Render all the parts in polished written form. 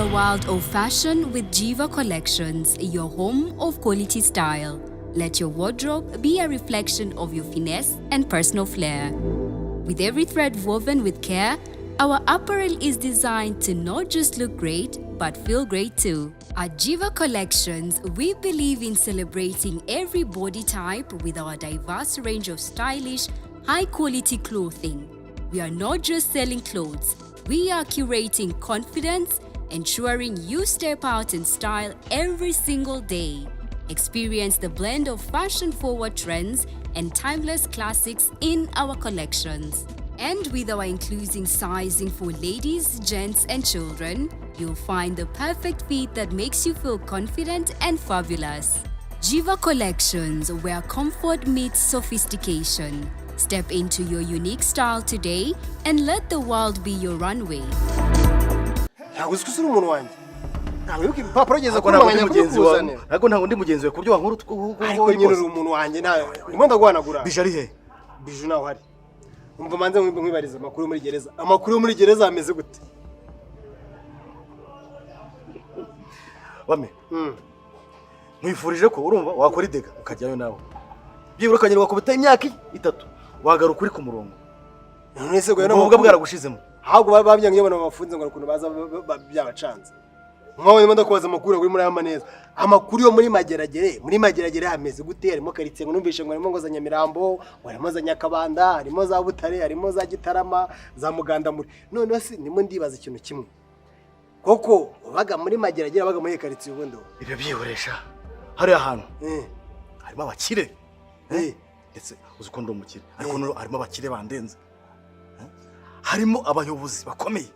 the world of fashion with Jiva Collections, your home of quality style. Let your wardrobe be a reflection of your finesse and personal flair. With every thread woven with care, our apparel is designed to not just look great, but feel great too. At Jiva Collections, we believe in celebrating every body type with our diverse range of stylish, high-quality clothing. We are not just selling clothes, we are curating confidence, ensuring you step out in style every single day. Experience the blend of fashion-forward trends and timeless classics in our collections. And with our inclusive sizing for ladies, gents, and children, you'll find the perfect fit that makes you feel confident and fabulous. Jiva Collections, where comfort meets sophistication. Step into your unique style today and let the world be your runway. Ntabwo usukura umuntu wanjye. Ntabwo yuko impapuro geze kumanganya kuzane. Ntabwo ndi mugenzi we kuryo wankuru ariko nyine uri umuntu wanjye nayo. Ndimo ndagwanagura. Bijari he? Biju naho hari. Umva manze mwibariza amakuru muri gereza. Amakuru muri gereza ameze gute? Wame. Mwifurije ko urumva wakora idega ukajyayo nawe. Byibura kanyirwa kubita imyaka 3. Wagaruka uri ku murongo. None se goye n'ubwo bwaragushizemo. Ahubwo babyangiye bana bafunze ngo ukuntu baza byabacanze. Mwawe ndimo ndakubaza amakuru ngo muri aya maneza. Amakuru yo muri mageragere hameze gute? Harimo karitse ngo numvishe ngo harimo ngo za Nyamirambo, harimo za Nyakabanda, harimo za Butare, harimo za Gitarama, za Muganda muri. None se nimo ndibaza ikintu kimwe. Koko baga muri mageragere baga muri karitse ubundo. Ibyo byihoresha. Hari ahantu. Harimo abakire. Ndetse uzuko umukire. Ariko harimo abakire bandenze. Harimo abayobozi bakomeye.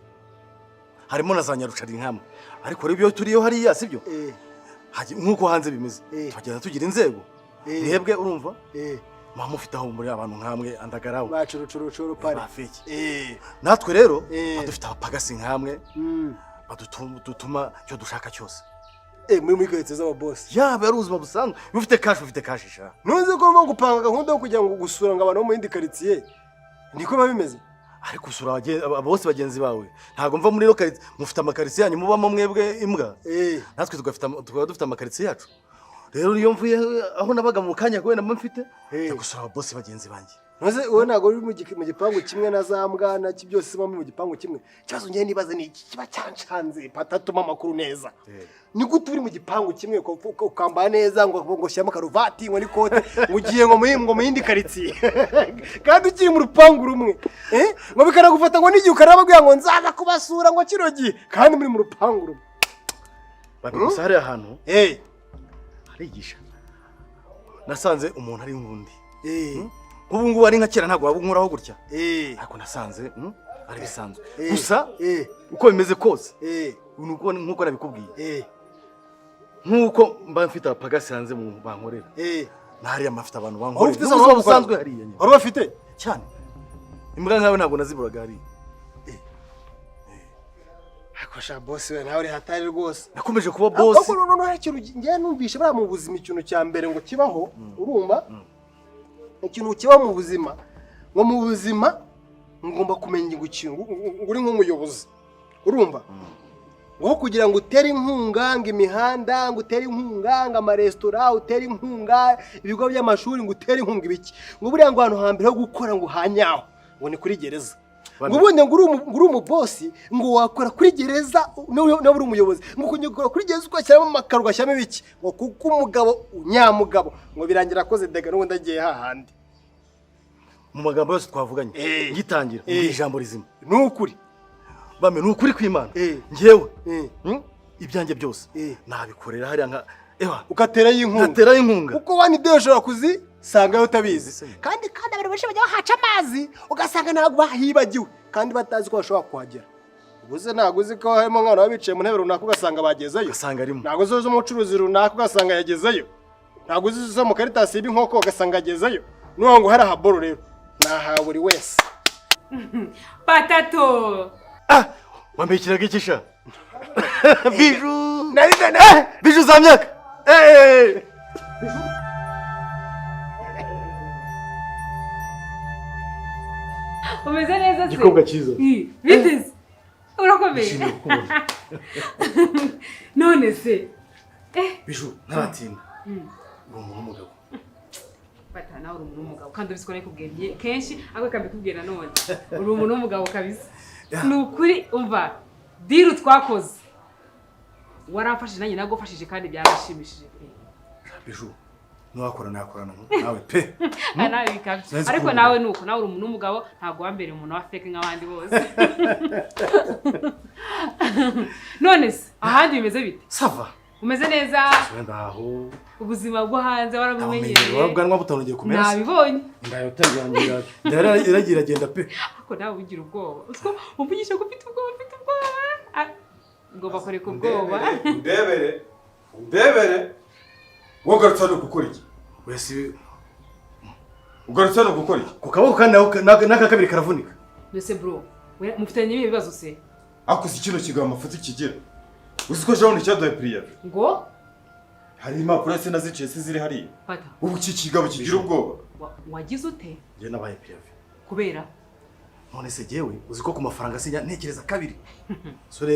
Harimo na za Nyarucari nkamwe. Ariko rero ibyo turiyo hariya sibyo? Nkuko hanze bimeze. Tugenda tugira inzego. Mwebwe urumva? Mama ufite aho muri abantu nkamwe andagaraho. Bacurucuru pare. Natwe rero dufite abapagasi nkamwe. Badutuma cyo dushaka cyose. Muri kwetse z'aba boss. Ya baruzuma busanzwe. Ufite cash sha. Ntuzi ko mva gupanga gahunda yo kujya ngo gusura ngo abantu mu yindi quartier. Niko babimeze. Ariko usura bose bagenzi bawe ntago mva muri lokalite mufite amakarisi yanyu mubamo mwebwe imbwa natwe dufite amakarisi yacu rero niyo mvuye aho nabaga mu kanya ko wenda mfite gusura bose bagenzi banjye nose wowe nago uri mu gipangu kimwe na zambwa na byose bamwe mu gipangu kimwe cyazo ngiye nibaza ni iki kiba cyancanze patatuma makuru neza ni gute uri mu gipangu kimwe ko ukambara neza ngo shyama karuvati ngo ni kote ugiye ngo mu yindi karitsiye kandi ukiri mu rupangu rumwe ngo bikara gufata ngo n'igihe ukarababwira ngo nzaza kubasura ngo kirogi kandi muri mu rupangu rumwe babigusa hari ahantu harigisha nasanze umuntu ari ngundi ubu ngubu ari nka kera ntago wabunkuraho gutya ariko nasanze ari bisanzwe gusa uko bimeze kose nkuko nabikubwiye nkuko mba mfite abapagasi hanze mu bankorera nari amafite abantu bankorera ufite zo busanzwe hariya wari bafite cyane imbwa nkawe ntago naziburaga hariya akosha boss we nawe hatari rwose nakomeje kuba boss ahubwo none hari ikintu ngiye numvishe bara mu buzima ikintu cya mbere ngo kibaho urumva ikintu kiba mu buzima ngo mu buzima ngomba kumenya ikintu uri nk'umuyobozi urumva ngo kugira ngo utere inkunga ngo imihanda ngo utere inkunga ngo amaresitora utere inkunga ibigo by'amashuri ngo utere inkunga ibiki ngo buriya ngo ahantu hambere ho gukora ngo hanyaho ngo ni kuri gereza ngo ubonye ngo uri umubosi ngo wakora kuri gereza nawe uri umuyobozi ngo kunyukora kuri gereza ugashyiramo amakaro ugashyiramo ibiki ngo kuko umugabo unyamugabo ngo birangira akoze dega n'ubundi agiye hahandi mu magambo yose twavuganye ngitangira ijambo rizima n'ukuri bame n'ukuri kw'Imana ngewe ibyanjye byose nabikorera hari nka ukatera y'inkunga kuko wani de ushobora kuzisanga utabizi kandi abantu benshi bajya bahaca amazi ugasanga ntabwo bahibagiwe kandi batazi ko bashobora kuhagera ubuze ntabwo uzi ko harimo nk'abantu babicaye mu ntebe runaka ugasanga bagezeyo ntabwo uzi umucuruzi runaka ugasanga yagezeyo ntabwo uzi zo mu karitasi y'inkoko ugasanga yagezeyo n'uwo ngo hari ahaboro rero naha buri wese patato wambikiraga ikisha biju biju za myaka umeze neza se gikobwa cyiza biteze urakomeye none se Bijou ntaratinda uri umuntu w'umugabo Fata nawe uri umuntu w'umugabo kandi ubisiko nakubwiye kenshi ariko kambikubwira none uri umuntu w'umugabo kabisa ni ukuri umva diru twakoze waramfashije nanjye nagufashije kandi byarashimishije Bijou nakorana nawe pe nawe bikabye ariko nawe nuko nawe uri umuntu w'umugabo ntabwo wambere umuntu wa fake nk'abandi bose none se ahandi bimeze bite sava umeze neza ndaho ubuzima bwo hanze warabumenyereye wabwanwa butangiye kumera nabibonye ndayo tangiye ndaragira agenda pe ako nawe ugira ubwoba utwo umvugisha ko ufite ubwoba ngomba kureka ubwoba ndebere wogarutse hano gukora iki wese ugarutse hano gukora iki ku kaboko kandi n'aka kabiri karavunika mbese bro mufitanye ibihe bibazo se akuze kino kigaho amafuti kigira uzi ko jawundi cyaduhaye priyabe ngo hari impapuro se naziciye se ziri hariya fata ubu iki kigabo kigira ubwoba wagize ute njye nabaye priyabe kubera none se jewe uzi ko ku mafaranga sinya ntekereza kabiri sore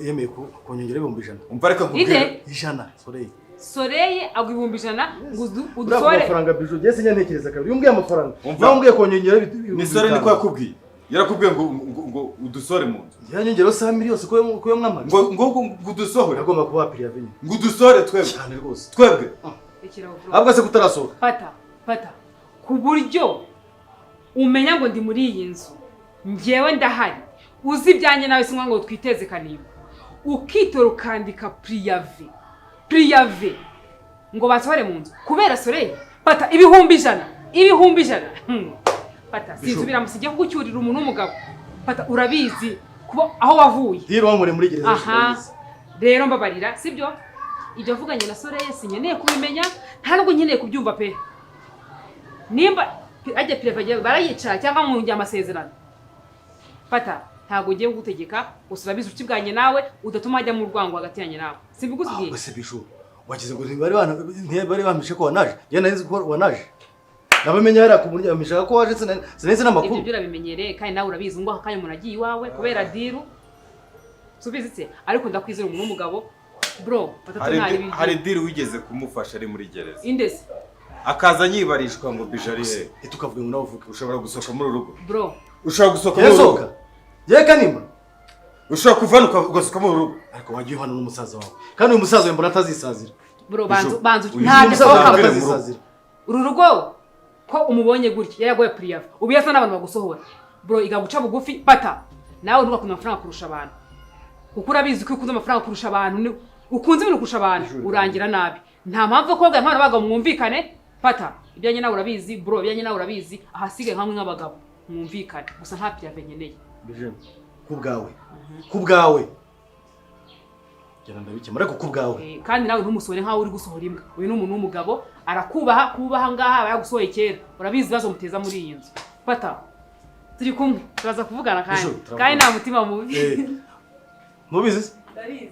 yemeye kunyongera 100 umva reka nkubwire 100 sore Soreye agwa 100 ngo udusore amafaranga Bijou je sinya ntekereza kabiri umbwiye amafaranga nawe konyongera ni sore niko yakubwiye yarakubwiye ngo udusore mu nzu yanyongera 100 yose ko yo mwamara ngo udusohore agomba kuba priyabe ngo udusore twebwe cyane rwose twebwe ahubwo se kutarasohoka fata ku buryo umenya ngo ndi muri iyi nzu ngewe ndahari uzi ibyanjye nawe sinwa ngo twiteze kaniba ukitora ukandika priyabe ngo basohore mu nzu kubera Soreye fata 100,000 fata sinzubira musigiye kugucyurira umuntu w'umugabo fata urabizi kuba aho wavuye rero wamure muri gereza aha rero mbabarira sibyo ibyo avuganye na Soreye sinyeneye kubimenya nta nubwo nkeneye kubyumva pe nimba ajya priyabe barayicara cyangwa mu njya amasezerano fata ntago ugiye gutegeka usurabiza uruti bwanye nawe udatuma ajya mu rwango hagati yanjye nawe sibigusigiye ese Bijou wagize ngo bari bamishe ko wanaje je nari ko wanaje nabamenye yari kumurya bamisha ko waje sinese n'amakuru ibyo urabimenyereye kandi nawe urabizi ngo akanya umuntu agiye iwawe kubera diru subizitse ariko ndakwizera umuntu w'umugabo bro hari diru wigeze kumufasha ari muri gereza indese akaza nyibarishwa ngo Bijou he tukavuga ngo nawe uvuga ushobora gusohoka muri urugo bro ushobora gusohoka muri urugo yeka nima ushobora kuvanuka ugasohoka muri urugo ariko wagiye hano n'umusaza wawe kandi uyu musaza mbona atazisazira bro banzu nta musaza atazisazira uru rugo ko umubonye gutya yaragoye priyabe ubu yasa n'abantu bagusohora bro igaguca bugufi fata nawe ntuba ku mafaranga kurusha abantu kuko urabizi ko ukunze amafaranga kurusha abantu ukunze ibintu kurusha abantu urangira nabi nta mpamvu ko impano baga mwumvikane fata ibyanjye nawe urabizi bro ibyanjye nawe urabizi ahasigaye hamwe nk'abagabo mwumvikane gusa nta priyabe nkeneye kubwawe Geranda bike mareko kubwawe kandi nawe ntumusore nkaho uri gusohora imbwa uyu n'umuntu w'umugabo arakubaha ngaha yagusohoye kera urabizi bazo muteza muri iyi nzu fata turi kumwe turaza kuvugana kandi nta mutima mubi mubizi ndarizi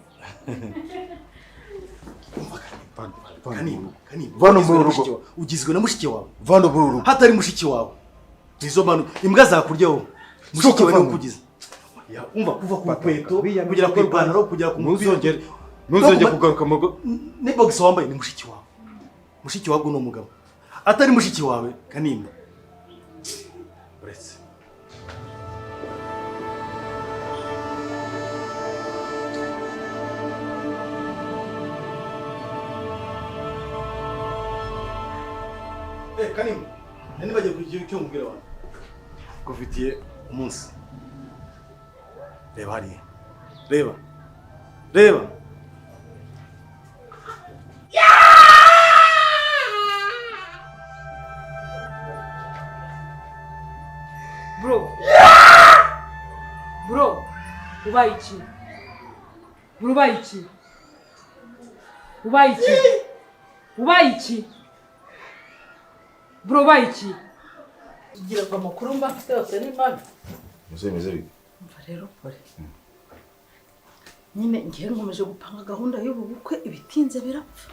vano muri urugo ugizwe na mushiki wawe vano muri urugo hatari mushiki wawe nizo manu imbwa zakuryaho mushiki wawe ukugize umva kuva ku kweto kugera ku ipantaro kugera ku muzongere ntuzongere kugaruka mu rugo ni box wambaye ni mushiki wawe ni umugabo atari mushiki wawe Kanimba uretse Kanimba nani bagiye kugira icyo mubwira wanyu kufitiye umunsi reba hariya reba bro ubaye iki bro ubaye iki Gira kwa makuru mba mfite yose ni mabi. Meze biki? Umva rero pore. Nyine ngiye nkomeje gupanga gahunda y'ubu bukwe ibitinze birapfa.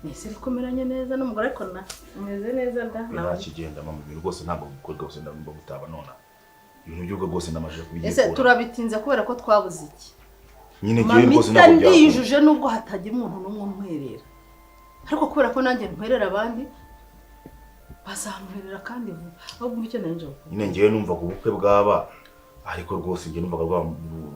Nese rikomeranye neza n'umugore ariko na meze neza nda. Nta kigenda mama ibintu rwose ntabwo gukorwa gusa ndamba gutaba nona. ibintu by'ubwo rwose namaje kubigikora. Ese turabitinze kubera ko twabuze iki? Nyine giye rwose nako byakora. Ndiyujuje nubwo hatagira umuntu n'umwe nkwerera. Ariko kubera ko nanjye nkwerera abandi bazamwerera kandi vuba. Ahubwo icyo nanje. Nyine ngiye numva ku bukwe bwaba ariko rwose ngiye numva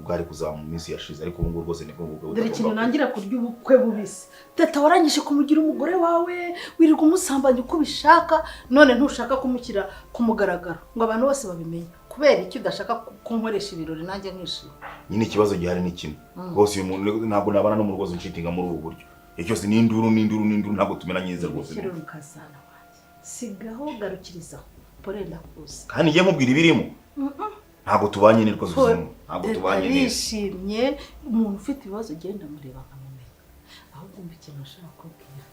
bwari kuzama mu minsi yashize ariko ubu ngo rwose niko ubukwe. Dore ikintu nangira kurya ubukwe bubisi. Teta warangije kumugira umugore wawe wirirwa umusambanya uko ubishaka none ntushaka kumukira kumugaragara ngo abantu bose babimenye. Kubera iki udashaka kunkoresha ibirori nanjye nkishima. Nyine ikibazo gihari ni kimwe. Rwose uyu muntu ntabwo nabana no mu rwose nshitinga muri ubu buryo. Icyo si n'induru ntabwo tumena nyiza rwose. Kiruru kazana wanjye. Sigaho garukirizaho. Porenda kuza. Kandi ngiye nkubwira ibirimo. Ntabwo tubanye nirwo zuzuma. Ntabwo tubanye neza. Nishimye umuntu ufite ibibazo genda mureba nkamumenya. Ahubwo mbikintu ushaka kubwira.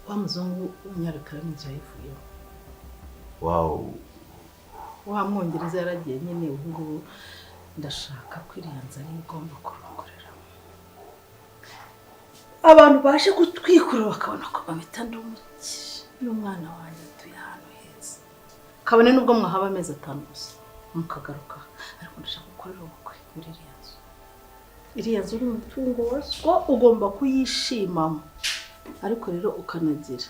Wa muzungu unyarukara n'inzu yifuye. Wow. Wa mwongereza yaragiye nyine ubu ndashaka kwiriyanza ari igomba kurongorera. Abantu bashe gutwikura bakabona ko bamita ndumuki. Y'umwana wanjye atuye ahantu heza. Kabone nubwo mwahaba amezi 5 gusa. Mukagaruka ariko ndashaka gukorera ubukwe muri iriya nzu. Iriya nzu ni umutungo waswo ugomba kuyishimamo ariko rero ukanagira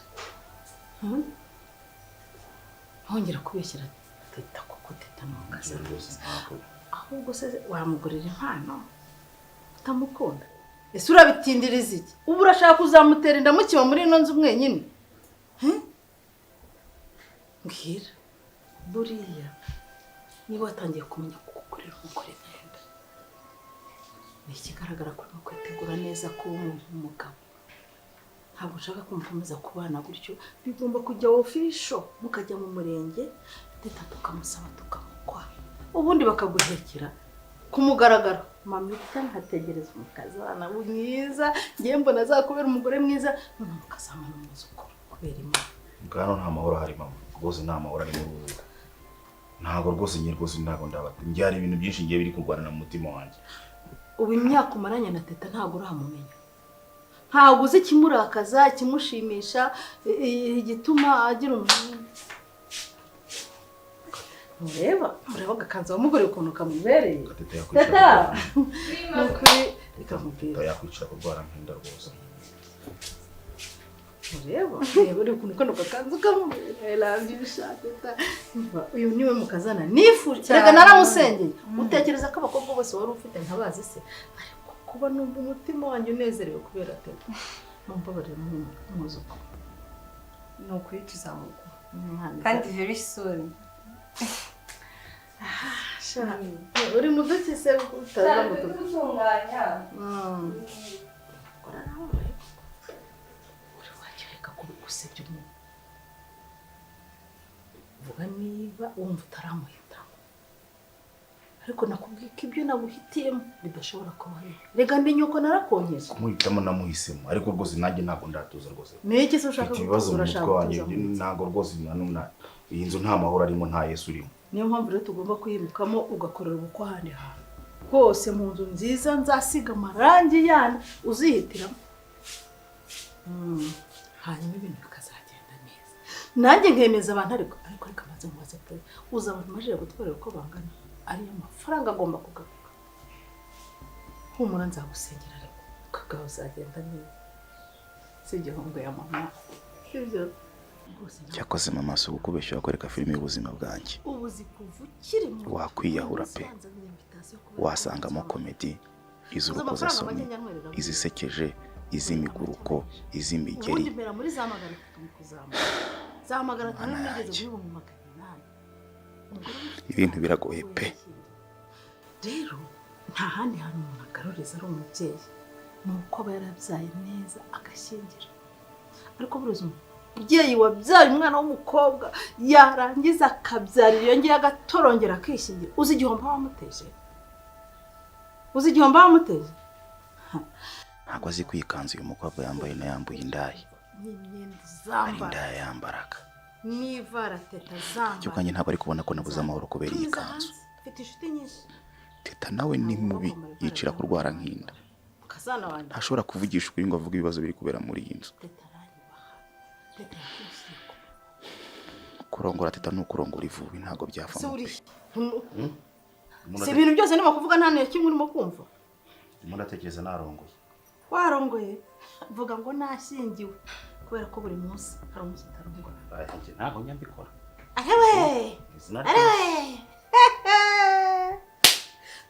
hongera kubeshyira Teta kuko Teta n'umukaza rwose ahubwo se wamugurira impano utamukunda. Ese urabitindiriza iki? Ubu urashaka kuzamutera inda mukiba muri ino nzu mwenyine? Mbwira buriya niba watangiye kumenya kugukorera umugore neza ni ikigaragara ko urimo kwitegura neza ko umuntu umugabo. Ntabwo ushaka kumukomeza kubana gutyo bigomba kujya official mukajya mu murenge Teta tukamusaba tukamukwa ubundi bakaguhekera kumugaragara. Mamita ntategereza umukazana mwiza ngiye mbona azakubera umugore mwiza none mukazamana umuzukuru kubera imana. Ngano nta mahoro hari mama rwose nta mahoro ari mu rugo. Ntabwo rwose ngiye rwose ntabwo ndabata. Ngiye hari ibintu byinshi ngiye biri kurwanira mu mutima wanjye. Ubu imyaka umaranye na Teta ntabwo uramumenya. Ntabwo uzi kimurakaza kimushimisha igituma agira umuntu. Mureba gakanza wamugore ukuntu kamubereye. Teta nukuri ikamubwira yakwicara kurwara nk'inda rwose. Mureba uri ukuntu kano gakanza kamubereye. I love you Teta. Uyu niwe mukazana nifuje. Rega naramusengeye. Utekereza ko abakobwa bose wari ufite nkabazi se. Ariko kuba numva umutima wanjye unezerewe kubera Teta. Numva bari mu muzuko. No kwikiza muko. Kandi very soon. Uri muduki se utaza muduki. Gutunganya. Kora nawe. Uri wajyeka kubusebye mu. Vuga niba wumva utaramuhita. Ariko nakubwiye ko ibyo naguhitiyemo bidashobora kubaho. Rega ndi nyoko narakonyeje. Kumuhitamo namuhisemo ariko rwose nanjye ntabwo ndatuza rwose. Niki se ushaka gukora ntabwo rwose nanuna. Iyi nzu nta mahoro arimo nta Yesu urimo. Niyo mpamvu rero tugomba kwimukamo ugakorera ubukwe ahandi hantu. Hose mu nzu nziza nzasiga amarangi yana uzihitiramo. Hanyuma ibintu bikazagenda neza. Nanjye nkemeza abantu ariko kamaze mubaze pe. Uza abantu maje gutwerera uko bangana. Ariyo mafaranga agomba kugaruka. Humura nzagusengera ariko kagaho uzagenda neza. Sije hongo ya mama. Sibyo. Cyakoze mama so gukubeshya wakwereka filime y'ubuzima bwanjye. Ubuzi kuvukire mu wakwiyahura pe. Wasangamo comedy, iz'urukozasoni, izisekeje, iz'imiguruko, iz'imigeri. Ubundi mbera muri zamagara tukamukuzamura. Zamagara tanigeze guhiba mu magana. Ibintu biragoye pe. Rero nta handi hantu umuntu agaruriza ari umubyeyi. Nuko aba yarabyaye neza agashyingira. Ariko buruzi umubyeyi wabyaye umwana w'umukobwa yarangiza akabyarira yongeye agatorongera akishingira. Uzi igihombo wamuteje? Ntabwo azi kwikanza uyu mukobwa yambaye na yambuye indaya. N'imyenda zambara. Indaya yambaraga. N'ivara Teta zambara. Cyo kanye ntabwo ari kubona ko nabuze amahoro kubera iyi kanzu. Mfite inshuti nyinshi. Teta nawe ni mubi yicira kurwara nk'inda. Kazana wanjye. Ntashobora kuvugisha ukuri ngo avuge ibibazo biri kubera muri iyi nzu. Teta aranyubaha. Teta yakwishyiko. kurongora teta nukurongora ivubi ntago byava. Se uri Umuntu si ibintu byose nimo kuvuga nta n'ikimwe urimo kumva. ndatekereza narongoye. Warongoye vuga ngo nashyingiwe kubera ko buri munsi hari umunsi utarongora. Njye ntago nyambikora. Arewe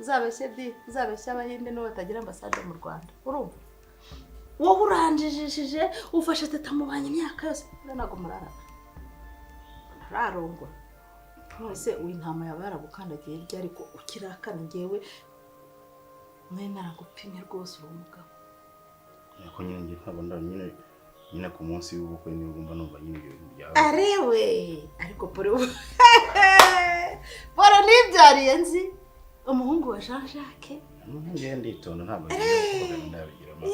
uzabeshye abahinde n'uwo batagira ambasade mu Rwanda urumva wowe uranjijishije ufashe teta mu banya imyaka yose ntago murarana nararongora nose uw'intama yawe yaragukandagiye iryo ariko ukirakana ngewe mwe naragupimye rwose uri umugabo Yako nyine ngiye nkabona nyine ku munsi w'ubukwe niyo ugomba numva nyine ibyo bintu byawe. Arewe ariko Pore nibyariye nzi umuhungu wa Jean Jacques. Ngiye nditonda ntabwo ndabigira amaso.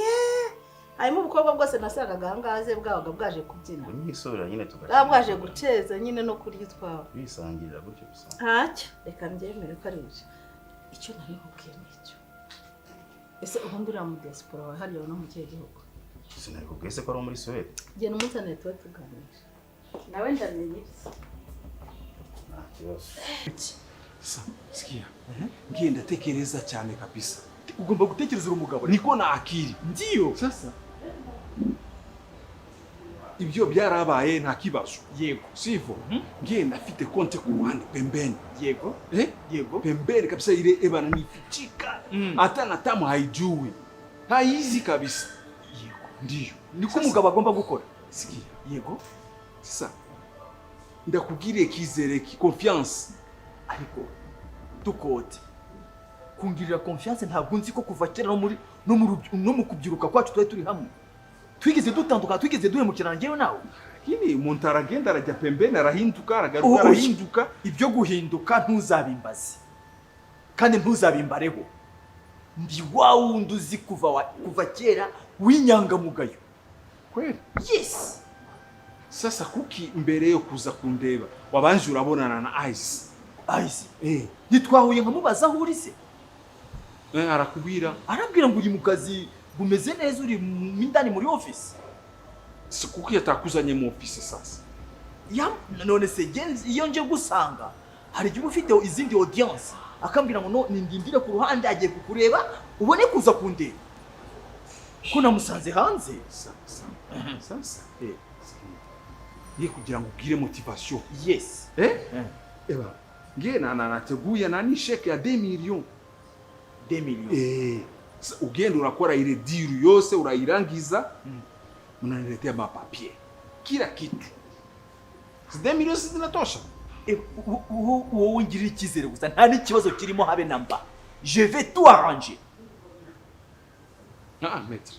Harimo ubukobwa bwose nasangaga ahangaze bwabaga bwaje kubyina. Unyisubira nyine tugashaka. Bwaje guceza nyine no kurya utwawe. Bisangirira gutyo gusa. Ntacyo reka mbyemere ko ari ibyo. Icyo nari nkubwiye nicyo. Ese ubundi uriya mu diaspora wa hariya no mu kihe gihugu? Sinari kubwese ko ari muri Suède. Genda umunsi tuba tuganira. Nawe ndamenye iki? Sikia. Ngiye ndatekereza cyane kabisa. Ugomba gutekereza umugabo niko na akili. Ndio. Sasa ibyo byarabaye nta kibazo. Yego. Sivyo? Ngiye ndafite konte ku ruhande pembeni. Yego. Yego. Pembeni kabisa ile ebana nifichika. Hata na tamu haijui. Haizi kabisa. Yego. Ndio. Niko umugabo agomba gukora. Sikia. Yego. Sasa ndakugiriye kizere ki confiance ariko tukote kungirira confiance ntabwo nzi ko kuva kera no mu kubyiruka kwacu turi hamwe twigeze dutanduka twigeze duhemukirana ngewe nawe kini umuntu aragenda arajya pembeni arahinduka aragaruka arahinduka ibyo guhinduka ntuzabimbaze kandi ntuzabimbareho ndi wa wundi uzi kuva kera w'inyangamugayo kweli yes. Sasa kuki mbere yo kuza kundeba wabanje urabonana na Ice. Nitwahuye nkamubaza aho uri se? Arakubwira. Arabwira ngo uri mu kazi bumeze neza uri mindani muri office. Se kuki yatakuzanye mu office sasa? None se iyo nje gusanga hari igihe ufite izindi audience akambwira ngo no nindindire ku ruhande agiye kukureba ubone kuza kundeba. Ko namusanze hanze. Sasa. Ni kugira ngo ugire motivation. Yes. Eba. Ngiye nateguye nani sheke ya 2 millions. 2 millions. Ugenda urakora ile deal yose urayirangiza. Unaniletea mapapier. Kila kitu. 2 millions zinatosha. Wowe ngira ikizere gusa nta n'ikibazo kirimo habe namba. Je vais tout arranger. Maître.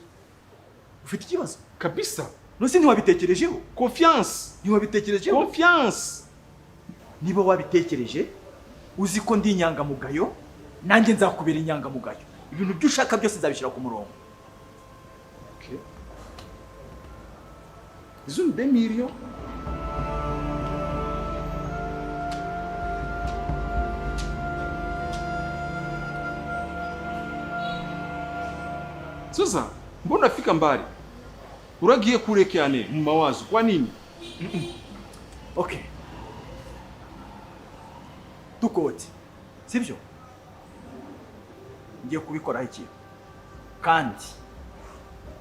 Ufite ikibazo? Kabisa. Nose ntiwabitekerejeho? Confiance. Ntiwabitekerejeho? Confiance. Niba wabitekereje, uzi ko ndi inyangamugayo, nanjye nzakubera inyangamugayo. Ibintu byo ushaka byose nzabishyira ku murongo. Okay. Izo 2 millions. Sasa, mbona fika mbali? Uragiye kure cyane mu mawazo kwa nini? Okay. Tukote. Sibyo? Ngiye kubikora iki? Kandi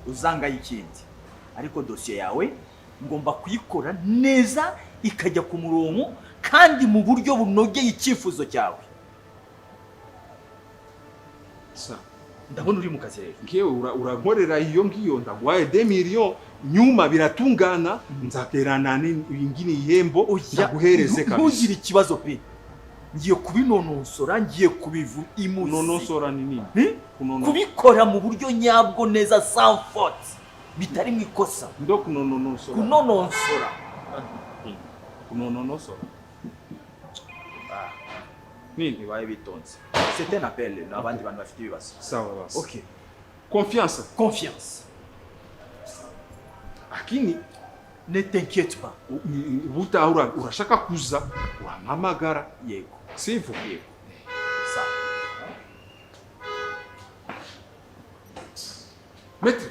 uzangaye ikindi. Ariko dossier yawe ngomba kuyikora neza ikajya ku murongo kandi mu buryo bunogeye icyifuzo cyawe. Sa ndabona uri mu kazi rero. Ngewe urankorera iyo ngiyo ndagwaye 2 millions nyuma biratungana nzaterana n'ingini ihembo yaguhereze kabisa. Ntugire ikibazo pe. Ngiye kubinonosora ngiye kubivu imuzi. Nonosora ni nini? Kubikora mu buryo nyabwo neza sans faute. Bitari mu ikosa. Ndo kunonosora. Kunonosora. Kunonosora. Nini baye bitonze. C'est un appel n'abandi bantu bafite ibibazo. Sawa basi. Okay. Confiance. Confiance. Lakini ne t'inquiète pas. Urashaka kuza uramamagara. Yego. Sivyo? Yego. Sawa. Maître,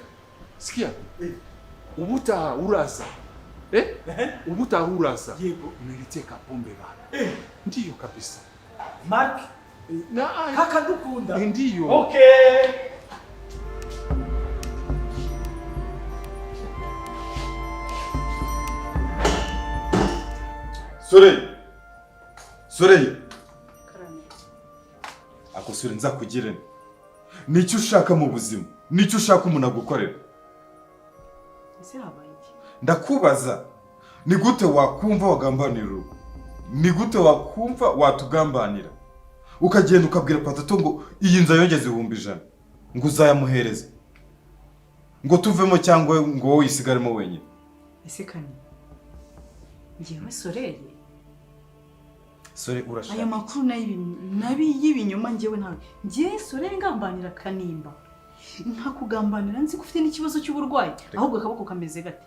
sikia. Ubuta uraza. Ubutahuraza. Yego. Unaniletea kapombe bana. Ndiyo kabisa. Mark. Na kaka dukunda. Ndiyo. Okay. Soreye. Ako Soreye nzakugirene. Nicyo ushaka mu buzima. Nicyo ushaka umuntu agukorera. Ese habaye iki? Ndakubaza. Ni gute wakumva wagambanira urugo? Ni gute wakumva watugambanira? Ukagenda ukabwira Patato ngo iyi nza yongeze 100,000 ngo uzayamuhereze. Ngo tuvemo cyangwa ngo wowe isigaremo wenyine. Ese kani. Ngewe Soreye. Soreye urashaka. Aya makuru nabi y'ibinyoma ngewe ntawe. Ngewe Soreye ngambanira Kanimba. Nta kugambanira nzi ko ufite n'ikibazo cy'uburwayi. Ahubwo akaboko kameze gate.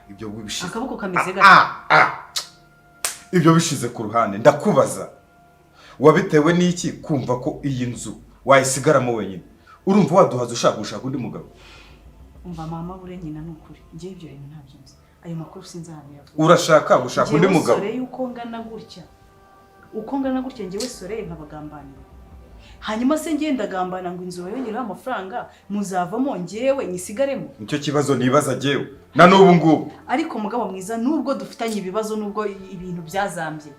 Ibyo bishize. Akaboko kameze gate. Ibyo bishize ku ruhande ndakubaza. Wabitewe n'iki kumva ko iyi nzu wayisigaramo wenyine? Urumva waduhaza ushaka gushaka undi mugabo? Umva mama bure nyina nukuri. Ngiye ibyo bintu ntabyo nzi. Ayo makuru sinzahaniye. Urashaka gushaka undi mugabo? Soreye uko ngana gutya. Uko ngana gutya ngewe Soreye nkabagambanira. Hanyuma se ngenda gambana ngo inzu bayongeraho amafaranga muzavamo ngewe nyisigaremo. Nicyo kibazo nibaza jewe. Na n'ubu ngubu. Ariko mugabo mwiza nubwo dufitanye ibibazo nubwo ibintu byazambye.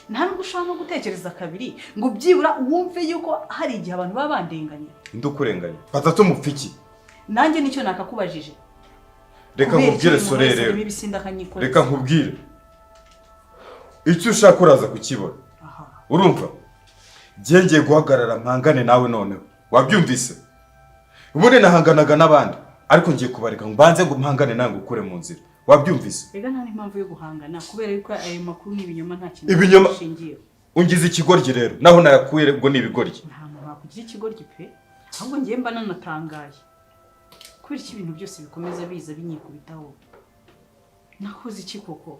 Nta nubwo ushaka gutekereza kabiri ngo byibura wumve yuko hari igihe abantu baba bandenganya. Ndukurenganya. Patato mupfiki. Nanjye nicyo nakakubajije. Reka nkubwire Soreye rero. Reka nkubwire. Icyo ushaka uraza kukibona. Urumva? Ngiye guhagarara mpangane nawe noneho. Wabyumvise? Ubundi nahanganaga n'abandi, ariko ngiye kubareka ngo mbanze ngo mpangane nawe ngukure mu nzira. Wabyumvise? Ega nta n'impamvu yo guhangana kubera yuko ayo makuru n'ibinyoma nta kintu bishingiye. Ungize ikigoryi rero. Naho nayakuye ubwo n'ibigoryi. Nta muntu wakugira ikigoryi pe. Ahubwo ngiye mba nanatangaye. Kubera iki ibintu byose bikomeza biza binyikubitaho. Nakoze iki koko?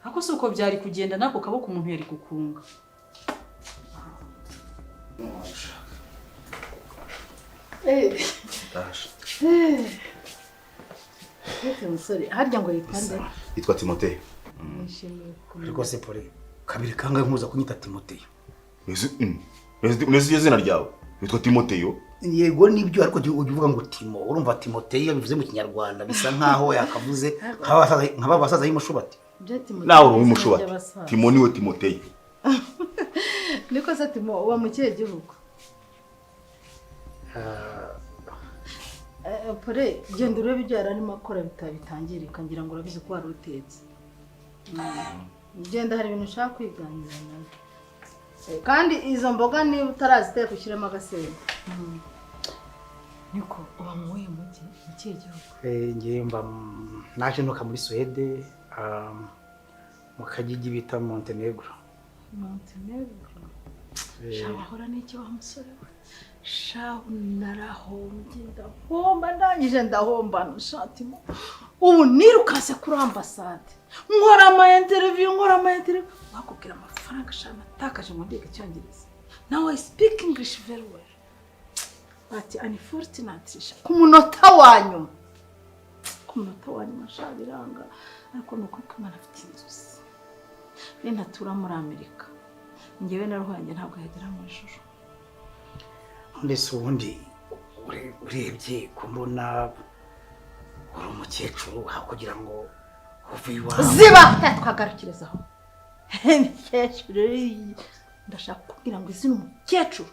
Ako suko byari kugenda nako kaboko umuntu yari gukunga. Musore, harya ngo yitande? Yitwa Timothée. Ariko se pore kabiri kangahe nkuza kunyita Timothée? Nezi izina ryawe. Yitwa Timothée. Yego nibyo ariko uvuga ngo Timo. Urumva Timothée yabivuze mu Kinyarwanda bisa nkaho yakavuze nk'aba basaza y'umushubati. Nawe uri umushubati. Timo niwe Timothée. Niko se Timo uba mu kihe gihugu? Pore genda urebe ibyo yararimo akora bitangirika ngira ngo urabizi ko wari utetse. Genda hari ibintu ushaka kwiganira nawe. Kandi izo mboga niba utaraziteka ushyiremo agasenda. Niko uba mu kihe gihugu? Ngiye mba naje ntuka muri Suède mu kagigi bita Montenegro. Montenegro. Shawahora n'iki wa musore we? Shahu narahombye ndahomba nushatimo. Ubu nirukase kuri ambassade. Nkora ama interview bakubwira amafaranga shana takaje mu ndiga cyongereza. Now I speak English very well. But unfortunately ku munota wanyuma shabiranga ariko nuko Imana afite inzozi. Ninatura muri Amerika. Ngewe naruhanye ntabwo yagera mu ijuru. Ndetse ubundi urebye kumbona uri umukecuru kugira ngo uve iwawe. Ziba twagarukirizaho. Mukecuru ndashaka kubwira ngo izina umukecuru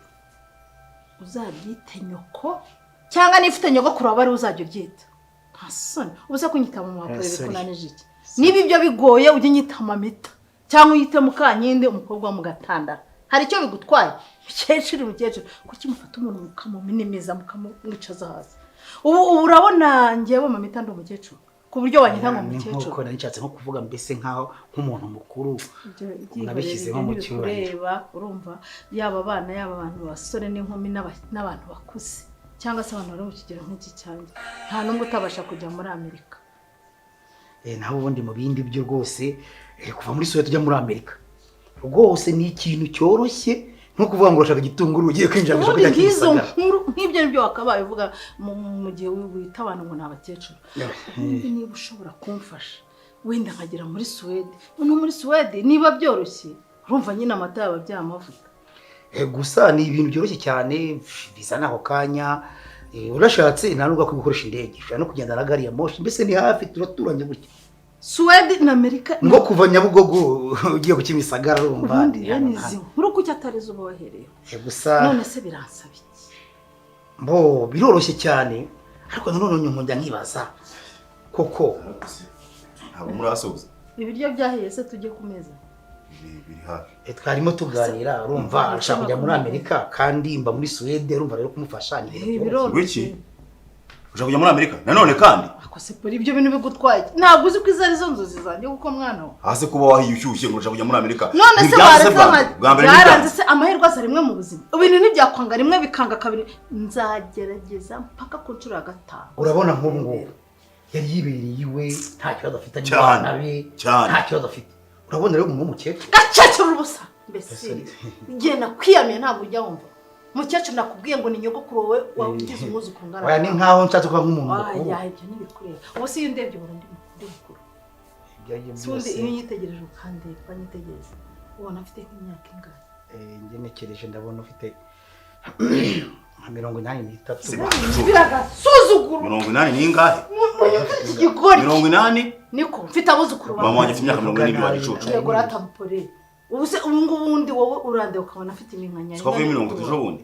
uzabyite nyoko cyangwa nifite nyoko kuraba ari uzajya uryita. Ntasoni ubuze kunyita mu mapore bikunanije iki. Niba ibyo bigoye ujye nyita mamita cyangwa uyite mukanyinde umukobwa mu gatandara. Hari icyo bigutwaye? Mukecuru kuki mufata umuntu mukamuminimiza mukamwicaza hasi. Ubu urabona ngewe mamita ndi umukecuru ku buryo wanyita ngo umukecuru. Nkuko nanicatse nko kuvuga mbese nkaho nk'umuntu mukuru nabishyize nko mu cyubahiro. Urumva yaba abana yaba abantu basore n'inkumi n'abantu bakuze cyangwa se abantu bari mu kigero nk'iki cyanjye nta n'umwe utabasha kujya muri Amerika. Naho ubundi mu bindi byo rwose kuva muri Suède tujya muri Amerika rwose ni ikintu cyoroshye nko kuvuga ngo urashaka igitunguru ugiye kwinjira mu isoko ubundi rya nk'izo Kimisagara. nkuru nk'ibyo nibyo wakabaye uvuga mu gihe wita abantu ngo ni abakecuru. Ubundi niba ushobora kumfasha wenda nkagera muri Suwede, no muri Suwede niba byoroshye urumva nyine amata yaba byamavuta. Gusa ni ibintu byoroshye cyane bizana ako kanya. Urashatse nta nubwo kubikoresha indege, ushobora no kugenda na gari ya moshi, mbese ni hafi turaturanye gutya. Suwede na Amerika ngo kuva Nyabugogo ugiye ku Kimisagara urumva. Ubundi yanizi nkuru kuki atarizo ubahereye. Gusa none se biransaba iki? Bo biroroshye cyane ariko nanone nyumva nkibaza koko ntabwo murasoza ibiryo byahiye se tujye ku meza. biri hafi. Twarimo tuganira urumva ashaka kujya muri Amerika kandi mba muri Suwede urumva rero kumufasha ni iki ushaka kujya muri Amerika nanone kandi akose pori ibyo bintu bigutwaye ntabwo uzi ko izari zo nzozi zanjye kuko mwana we hase kuba wahiye ushyushye ngo ushaka kujya muri Amerika none se baranze se amahirwe asa rimwe mu buzima ibintu ntibyakwanga rimwe bikanga kabiri nzagerageza mpaka ku nshuro ya 5. urabona nk'ubu ngubu yari yibereye iwe nta kibazo afite n'abana be nta kibazo afite. urabona rero umuntu w'umukecuru gacecuru ubusa mbese igihe nakwiyamiye ntabwo ujya wumva mukecuru nakubwiye ngo ni nyogokuru wowe wabigize umwuzukuru ngara. oya ni nkaho nshatse kuba nk'umuntu mukuru. oya ibyo ntibikureba ubu si iyo ndebye ubundi mukuru. Sundi iyo nyitegereje ukandeba banyitegereza ubona afite nk'imyaka ingahe? Njye nekereje ndabona ufite 83. Biragasuzuguru 80 ni ingahe? Igori 80 niko mfite abuzukuru bawe. Mama wanjye afite imyaka 40 wagicucu. Yego ratampore. Ubu se ubundi wowe urande ukabona afite iminkanya. Twavuye 30 ejo bundi.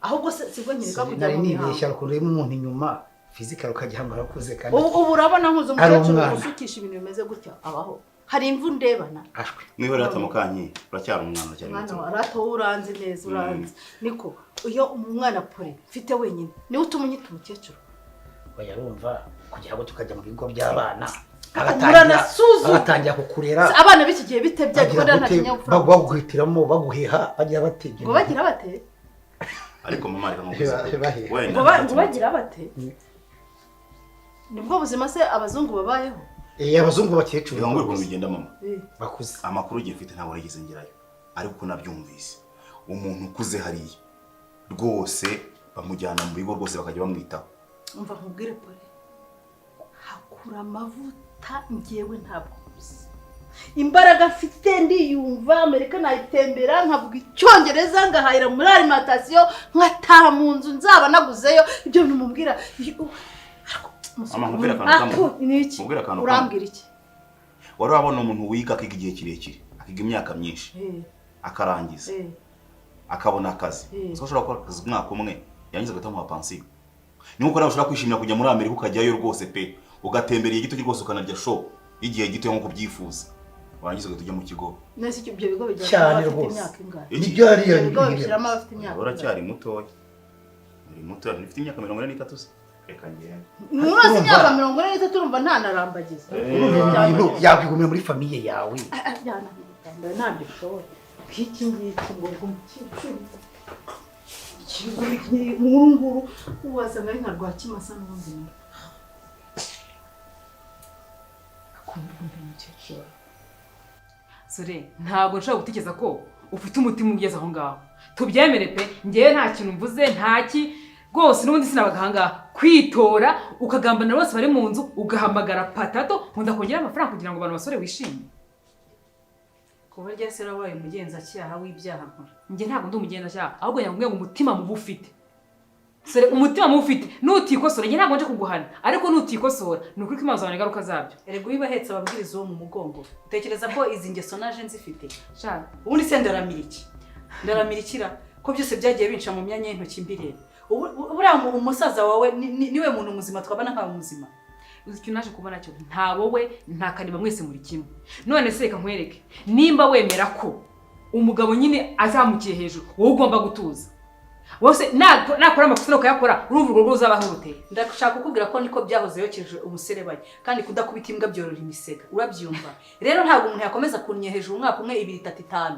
Ahubwo se sibwo nyereka kujya nari nibeshya kureba umuntu inyuma physical ukajya ngo arakuze kandi ubu urabona nkuzo umukecuru usukisha ibintu bimeze gutya abaho hari imvu ndebana ashwe niho rata mukanyi uracyari umwana cyane mwana arato uranze neza uranze niko iyo umwana pore mfite wenyine niwe utumunyita umukecuru oya rumva kugira ngo tukajya mu bigo by'abana agatangira kukurera abana b'iki gihe bitebye ariko nta kinyabupfura baguhitiramo baguheha bagira batege ngo bagira bate ariko mama reka muguze ngo bagira bate nibwo buzima se abazungu babayeho abazungu bakecuru ngo ukuntu bigenda mama bakuze amakuru ugiye ufite ntabwo nigeze ngerayo ariko nabyumvise umuntu ukuze hariya rwose bamujyana mu bigo rwose bakajya bamwitaho umva nkubwire pole hakura amavuta ngewe ntabwo uzi imbaraga mfite ndiyumva Amerika nayitembera nkavuga icyongereza ngahayira muri alimentation nkataha mu nzu nzaba naguzeyo ibyo bintu mumbwira mubwira akantu urambwira iki wari wabona umuntu wiga akiga igihe kirekire akiga imyaka myinshi akarangiza akabona akazi so ushobora gukora akazi umwaka umwe yangiza agatamuha pansiyo nuko nawe ushobora kwishimira kujya muri Amerika ukajyayo rwose pe ugatembereye igito rwose ukanarya show igihe gito nko kubyifuza warangiza tujya mu kigo nese ibyo bigo bijya cyane rwose nibyo hariya bishyiramo abafite imyaka uracyari mutoya uri mutoya ufite imyaka 43 se reka ngende murazi imyaka 43 urumva ntanarambagiza yakwigumira muri famiye yawe yana bitambara ntabyo bishobora iki ngiki ngo ngumukicuru nguru uwasanga ari nka rwakimasa n'ubuzima Sore ntabwo nshobora gutekereza ko ufite umutima ugeze aho ngaho tubyemere pe ngewe nta kintu mvuze ntaki rwose n'ubundi sinabagahanga kwitora ukagambana bose bari mu nzu ugahamagara patato nkunda kongera amafaranga kugira ngo abantu basore wishime kuba rya se rabaye umugenzacyaha w'ibyaha nkora nge ntabwo ndi umugenzacyaha ahubwo nyamubwiye ngo umutima mubi ufite sore umutima mubi ufite nutikosora nge ntabwo nje kuguhana ariko nutikosora ni ukuri ko imanza zabona ingaruka zabyo erega iyo bahetse ababwiriza wo mu mugongo utekereza ko izi ngeso naje nzifite shaka ubundi se ndaramirikira ko byose byagiye binca mu myanya y'intoki mbireba buriya umusaza wawe niwe muntu muzima twabana nkawe muzima uzi icyo naje kubona cyo nta wowe nta kandiba mwese muri kimwe none se reka nkwereke nimba wemera ko umugabo nyine azamukiye hejuru wowe ugomba gutuza wose nakora amakosa ukayakora urumva urwo ruzabaho rute ndashaka kukubwira ko niko byahoze yokeje umuserebaye kandi kudakubita imbwa byorora imisega urabyumva rero ntabwo umuntu yakomeza kunye hejuru umwaka umwe 2 3 5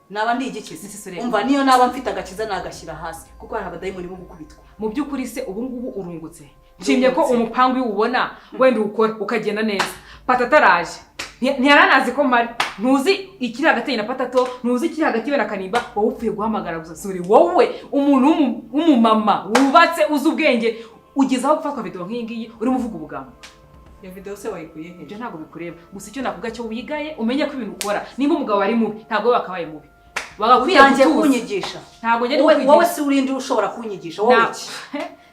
naba ndi igikizi umva niyo naba mfite agakiza nagashyira hasi kuko hari abadayimoni bo gukubitwa mu by'ukuri se ubu ngubu urungutse nshimye ko umupangu y'ubona wenda ukora ukagenda neza patataraje ntiyaranazi ko mari ntuzi ikiri hagati na Patato, ntuzi ikiri hagati na Kanimba, wowe upfuye guhamagara gusa. Sore wowe umuntu w'umumama wubatse uzi ubwenge ugezaho gufatwa video nk'iyi ngiyi urimo uvuga ubugambo. Iyo video se wayikuye he? Ibyo ntabwo bikureba. Gusa icyo nakuga cyo wigaye umenye ko ibintu ukora. Nimba umugabo ari mubi, ntabwo bakabaye mubi. Bagakwiye kunyigisha. Ntabwo njye wowe si urindi ushobora kunyigisha wowe iki?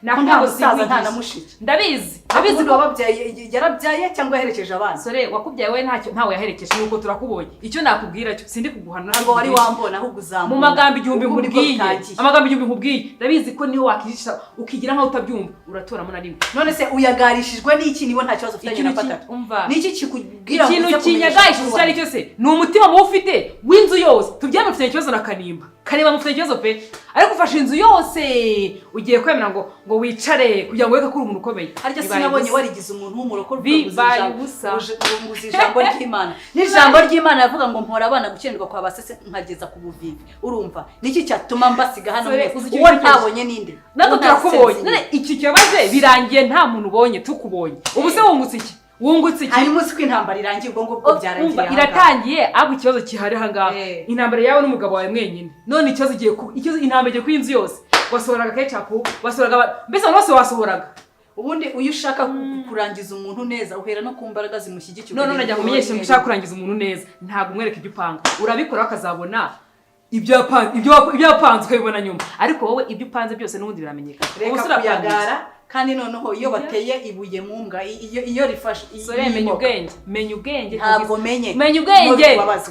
Ntabwo saza nta namushiki. Ndabizi ko babyaye yarabyaye cyangwa yaherekeje abana. Sore wakubyaye we ntawe yaherekeje nuko turakubonye. Icyo nakubwira cyo sindi kuguhana. Ntabwo wari wambona ahubwo uzamura. Mu magambo igihumbi nkubwiye. Amagambo igihumbi nkubwiye. Ndabizi ko niho wakijisha ukigira nkaho utabyumva uratoramo na rimwe. None se uyagarishijwe n'iki niwe nta kibazo ufitanye na Patato? Niki kikubwira ngo ikintu kinyagayishije cyari cyo se ni umutima mu ufite w'inzu yose. Tubyame mufite ikibazo na Kanimba. Kanimba mufite ikibazo pe. Ariko ufashe inzu yose ugiye kwemera ngo wicare kugira ngo weke kuri umuntu ukomeye. Arya sinabonye warigize umuntu w'umurokore uvuze ijambo ry'Imana. N'ijambo ry'Imana yavuga ngo mpora abana gukenderwa kwa basese nkageza ku buvivi. Urumva? Niki cyatuma mbasiga hano mwese? Uwo ntabonye ninde? Nako turakubonye. None iki cyabaze birangiye nta muntu ubonye tukubonye. Ubu se wungutse iki? Wungutse iki? Hari umunsi kw'intambara irangiye ubwo ngubwo byarangiye. Iratangiye ahubwo ikibazo kihari hangaha. Intambara yawe n'umugabo wawe mwenyine. None ikibazo intambara igiye kw'inzu yose. Wasohoraga ketchup, wasohoraga mbese bose wasohoraga. Ubundi uyu ushaka kurangiza umuntu neza uhera no ku mbaraga zimushyigikira. None najya kumenyesha ushaka kurangiza umuntu neza ntabwo umwereka ibyo upanga. Urabikora akazabona ibyo yapanze ukabibona nyuma. Ariko wowe ibyo upanze byose n'ubundi biramenyekana. Reka kuyagara kandi noneho iyo bateye ibuye mu mbwa iyo rifashe Sore menya ubwenge ntabwo menye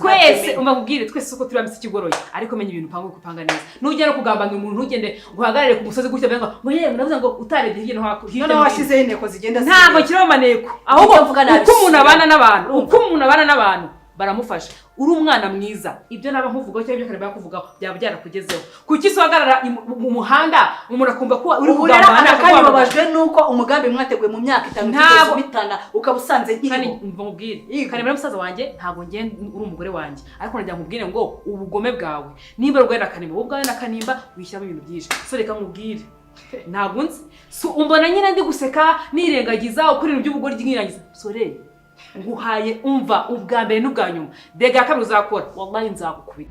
twese umubwire twese uko turambitse ikigoroye ariko menya ibintu upanga neza nujya no kugambana umuntu ntugende guhagarare ku musozi gutya benga ngo yewe muravuze ngo utarebye hirya no hakurya none washyizeho inteko zigenda ntabwo kiriho maneko ahubwo uko umuntu abana n'abantu baramufasha uri umwana mwiza ibyo naba nkuvuga cyangwa ibyo Kanimba yakuvugaho byaba byarakugezeho kuki sohagarara mu muhanda umuntu akumva ko uri kugambana kandi babajwe nuko umugambi mwateguye mu myaka 5 bitana ukabusanze nkiri umva mubwire Kanimba musaza wanjye ntago ngiye uri umugore wanjye ariko najya nkubwire ngo ubugome bwawe nimba rwaye na Kanimba ubwawe na Kanimba wishyiramo ibintu byinshi so reka nkubwire ntago nzi umbona nyine ndi guseka nirengagiza ukurira iby'ubugore ry'ingirangiza sore nguhaye umva ubwa mbere n'ubwa nyuma dega kabiri uzakora wallahi nzagukubita